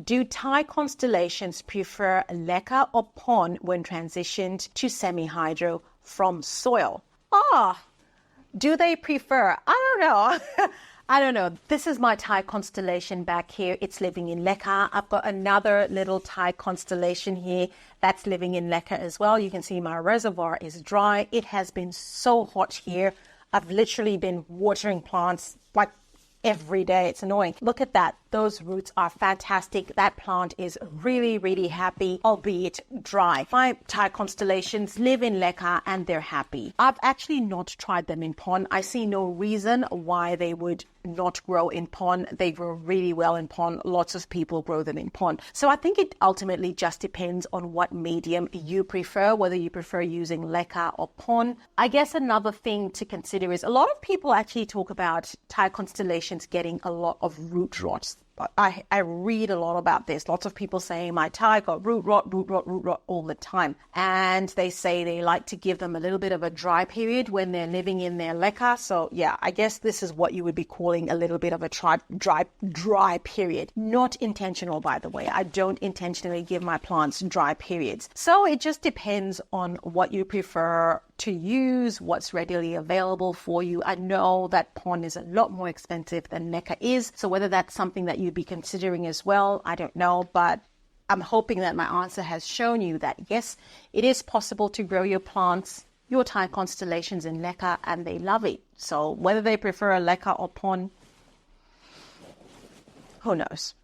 Do Thai Constellations prefer leca or pond when transitioned to semi-hydro from soil? Do they prefer? I don't know. I don't know. This is my Thai Constellation back here. It's living in leca. I've got another little Thai Constellation here that's living in leca as well. You can see my reservoir is dry. It has been so hot here. I've literally been watering plants like every day. It's annoying. Look at that. Those roots are fantastic. That plant is really, really happy, albeit dry. My Thai Constellations live in leca and they're happy. I've actually not tried them in pond. I see no reason why they would not grow in pond. They grow really well in pond. Lots of people grow them in pond. So I think it ultimately just depends on what medium you prefer, whether you prefer using leca or pond. I guess another thing to consider is a lot of people actually talk about Thai Constellations getting a lot of root rot. I read a lot about this. Lots of people saying my Thai got root rot all the time. And they say they like to give them a little bit of a dry period when they're living in their leca. So yeah, I guess this is what you would be calling a little bit of a dry period. Not intentional, by the way. I don't intentionally give my plants dry periods. So it just depends on what you prefer to use, what's readily available for you. I know that pond is a lot more expensive than leca is. So whether that's something that you'd be considering as well, I don't know. But I'm hoping that my answer has shown you that yes, it is possible to grow your plants, your Thai Constellations in leca, and they love it. So whether they prefer a leca or pond, who knows?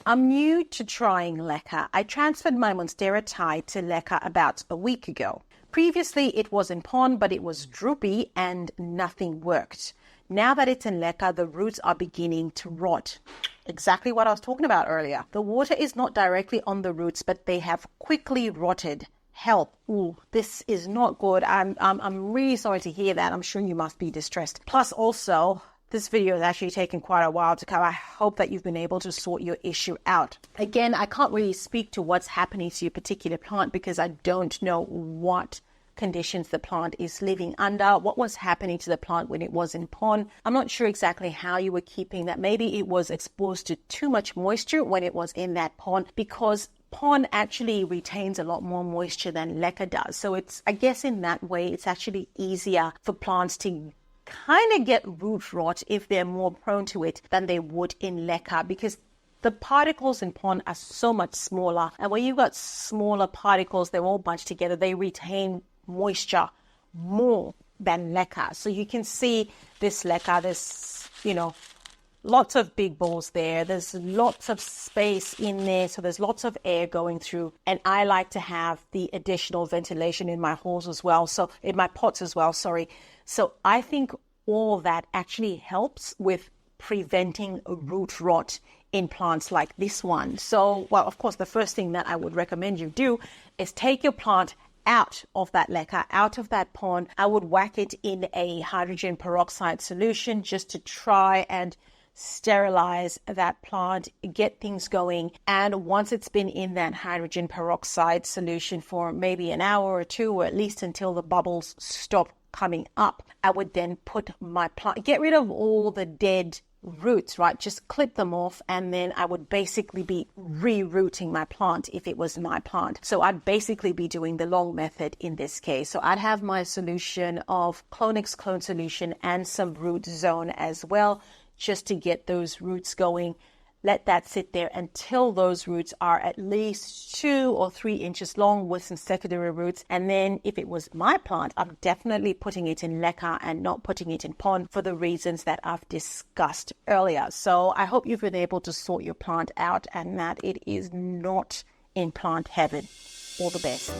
I'm new to trying leca. I transferred my Monstera Thai to leca about a week ago. Previously, it was in pond, but it was droopy and nothing worked. Now that it's in leca, the roots are beginning to rot. Exactly what I was talking about earlier. The water is not directly on the roots, but they have quickly rotted. Help. Ooh, this is not good. I'm really sorry to hear that. I'm sure you must be distressed. Plus also, this video has actually taken quite a while to come. I hope that you've been able to sort your issue out. Again, I can't really speak to what's happening to your particular plant because I don't know what conditions the plant is living under, what was happening to the plant when it was in pond. I'm not sure exactly how you were keeping that. Maybe it was exposed to too much moisture when it was in that pond, because pond actually retains a lot more moisture than leca does. So it's, I guess in that way, it's actually easier for plants to kind of get root rot if they're more prone to it than they would in leca, because the particles in pond are so much smaller. And when you've got smaller particles, they're all bunched together, they retain moisture more than leca. So you can see this leca, there's, lots of big balls there. There's lots of space in there. So there's lots of air going through. And I like to have the additional ventilation in my holes as well. So in my pots as well, sorry. So I think all that actually helps with preventing root rot in plants like this one. So, well, of course, the first thing that I would recommend you do is take your plant out of that leca, out of that pond. I would whack it in a hydrogen peroxide solution just to try and sterilize that plant, get things going. And once it's been in that hydrogen peroxide solution for maybe an hour or two, or at least until the bubbles stop coming up, I would then put my plant, get rid of all the dead roots, right? Just clip them off, and then I would basically be re-rooting my plant if it was my plant. So I'd basically be doing the long method in this case. So I'd have my solution of Clonix clone solution and some root zone as well, just to get those roots going. Let that sit there until those roots are at least 2 or 3 inches long with some secondary roots. And then if it was my plant, I'm definitely putting it in leca and not putting it in pond for the reasons that I've discussed earlier. So I hope you've been able to sort your plant out and that it is not in plant heaven. All the best.